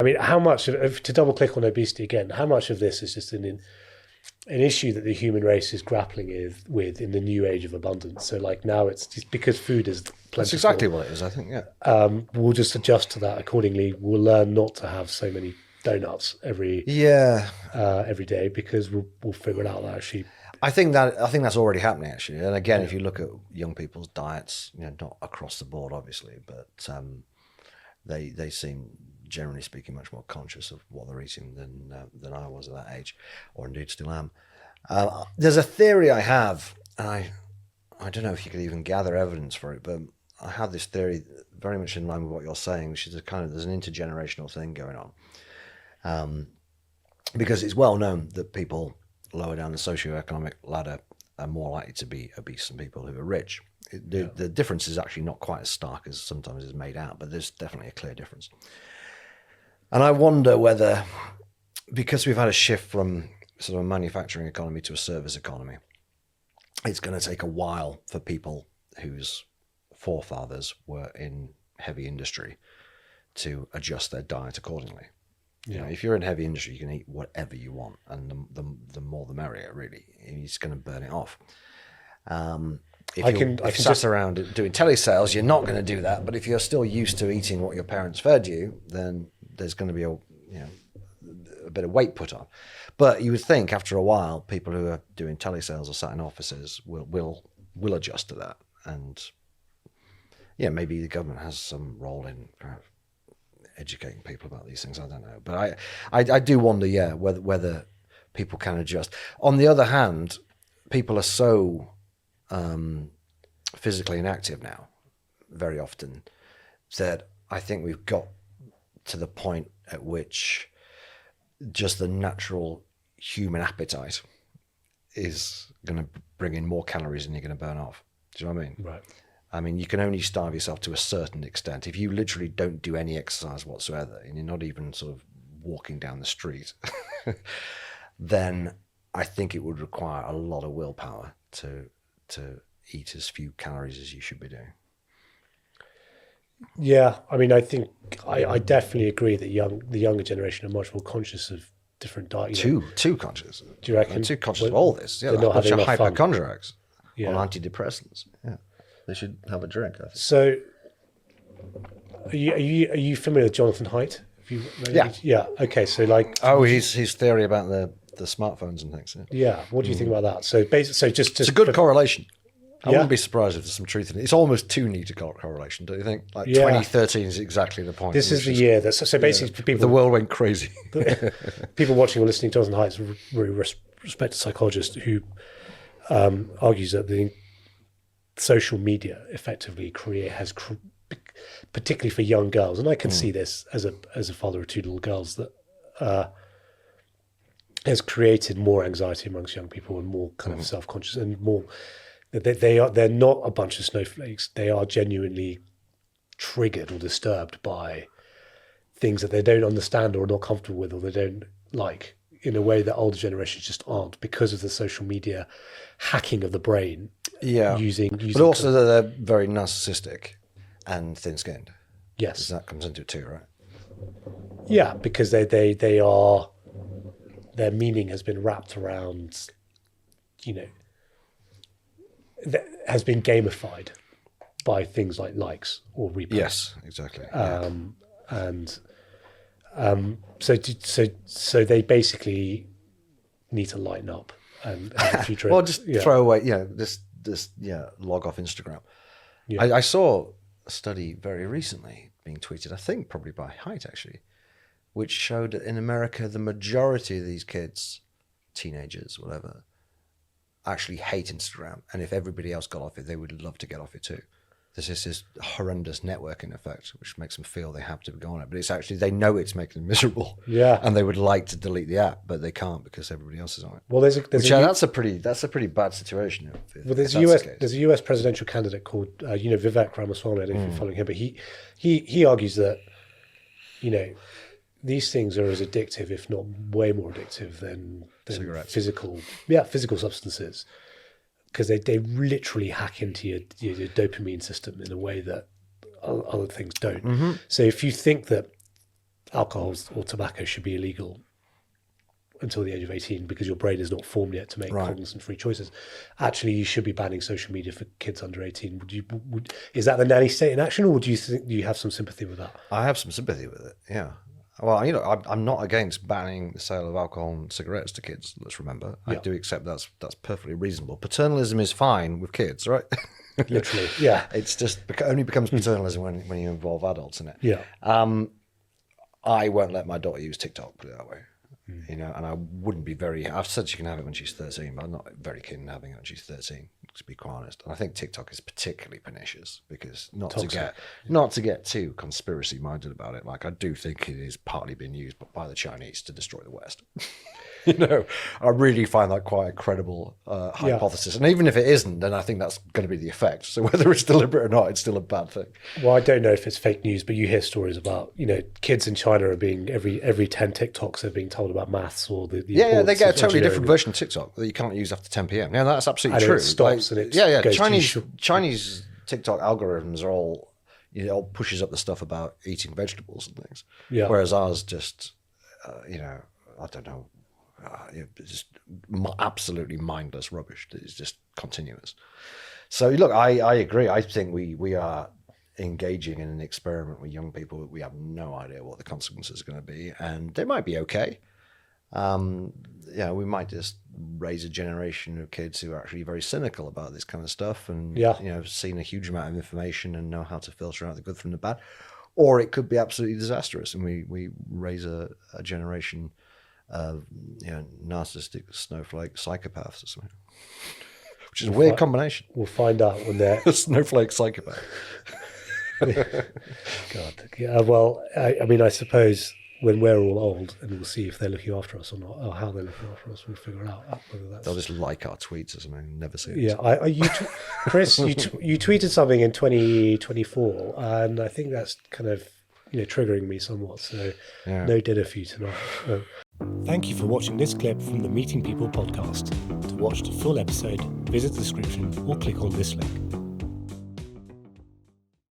I mean, how much to double click on obesity again? How much of this is just an issue that the human race is grappling with in the new age of abundance? So, like now, it's just because food is plentiful. That's exactly what it is, I think. Yeah. We'll just adjust to that accordingly. We'll learn not to have so many donuts every day because we'll figure it out that actually. I think that's already happening actually. And again, if you look at young people's diets, not across the board, obviously, but they seem, generally speaking, much more conscious of what they're eating than I was at that age, or indeed still am. There's a theory I have, and I don't know if you could even gather evidence for it, but I have this theory very much in line with what you're saying, which is there's an intergenerational thing going on. Because it's well known that people lower down the socioeconomic ladder are more likely to be obese than people who are rich. The difference is actually not quite as stark as sometimes is made out, but there's definitely a clear difference. And I wonder whether, because we've had a shift from sort of a manufacturing economy to a service economy, it's going to take a while for people whose forefathers were in heavy industry to adjust their diet accordingly. Yeah. If you're in heavy industry, you can eat whatever you want, and the more the merrier, really. You're just going to burn it off. If you sat around doing telesales, you're not going to do that. But if you're still used to eating what your parents fed you, then there's going to be a bit of weight put on. But you would think after a while, people who are doing telesales or sat in offices will adjust to that. And maybe the government has some role in educating people about these things. I don't know, but I do wonder, whether people can adjust. On the other hand, people are so physically inactive now, very often, that I think we've got to the point at which just the natural human appetite is going to bring in more calories than you're going to burn off. Do you know what I mean? Right. I mean, you can only starve yourself to a certain extent. If you literally don't do any exercise whatsoever, and you're not even sort of walking down the street, then I think it would require a lot of willpower to eat as few calories as you should be doing. Yeah, I mean, I think I definitely agree that the younger generation are much more conscious of different diets. Too conscious. Do you reckon? They're too conscious of all this. Yeah, they're not having enough fun. Hypochondriacs on antidepressants. Yeah. They should have a drink, I think. So, are you familiar with Jonathan Haidt? Yeah. Okay. So, his theory about the smartphones and things. Yeah. What do you think about that? So, basically, just it's a good correlation. I wouldn't be surprised if there's some truth in it. It's almost too neat a correlation, don't you think? 2013 is exactly the point. This is the year that. So basically, for people, the world went crazy. People watching or listening, Jonathan Haidt is a really respected psychologist who argues that the social media effectively particularly for young girls, and I can see this as a father of two little girls, that has created more anxiety amongst young people and more kind of self-conscious and more. They're not a bunch of snowflakes. They are genuinely triggered or disturbed by things that they don't understand or are not comfortable with or they don't like in a way that older generations just aren't because of the social media hacking of the brain. Yeah, using but also that they're very narcissistic and thin-skinned. Yes, because that comes into it too, right? Yeah, because they are, their meaning has been wrapped around, has been gamified by things like likes or reposts. Yes, exactly. So they basically need to lighten up and have a future. Well, just throw away, log off Instagram. Yeah. I saw a study very recently being tweeted, I think probably by Haidt actually, which showed that in America, the majority of these kids, teenagers, whatever, actually hate Instagram. And if everybody else got off it, they would love to get off it too. There's this horrendous networking effect, which makes them feel they have to go on it. But it's actually, they know it's making them miserable. Yeah. And they would like to delete the app, but they can't because everybody else is on it. Well, that's a pretty bad situation. There's a US presidential candidate called, Vivek Ramaswamy. I don't know if you're following him, but he argues that, these things are as addictive, if not way more addictive than physical substances. Because they literally hack into your dopamine system in a way that other things don't. Mm-hmm. So if you think that alcohol or tobacco should be illegal until the age of 18 because your brain is not formed yet to make cognizant free choices. Actually, you should be banning social media for kids under 18. Is that the nanny state in action, or do you have some sympathy with that? I have some sympathy with it, yeah. Well, I'm not against banning the sale of alcohol and cigarettes to kids, let's remember. I do accept that's perfectly reasonable. Paternalism is fine with kids, right? Literally, yeah. It's just only becomes paternalism when you involve adults in it. Yeah. I won't let my daughter use TikTok, put it that way. And I wouldn't be I've said she can have it when she's 13, but I'm not very keen on having it when she's 13, to be quite honest. And I think TikTok is particularly pernicious because not to get too conspiracy minded about it. Like, I do think it is partly being used by the Chinese to destroy the West. I really find that quite a credible hypothesis. And even if it isn't, then I think that's going to be the effect. So whether it's deliberate or not, it's still a bad thing. Well, I don't know if it's fake news, but you hear stories about, kids in China are being, every 10 TikToks are being told about maths or the they get a totally different version of TikTok that you can't use after 10 p.m. Yeah, that's absolutely true. It stops and it goes Chinese TikTok algorithms are all, all pushes up the stuff about eating vegetables and things. Yeah. Whereas ours just, I don't know, just absolutely mindless rubbish that is just continuous. So look, I agree. I think we are engaging in an experiment with young people. We have no idea what the consequences are going to be, and they might be okay. We might just raise a generation of kids who are actually very cynical about this kind of stuff and have seen a huge amount of information and know how to filter out the good from the bad. Or it could be absolutely disastrous, and we raise a generation of narcissistic snowflake psychopaths or something, which is a weird combination. We'll find out when they're snowflake psychopath. God, yeah. Well, I suppose when we're all old, and we'll see if they're looking after us or not, or how they're looking after us, we'll figure out whether that's. They'll just like our tweets or something. Never see it. Yeah, Chris, you tweeted something in 2024, and I think that's kind of triggering me somewhat. So, no dinner for you tonight. Thank you for watching this clip from the Meeting People podcast. To watch the full episode, visit the description or click on this link.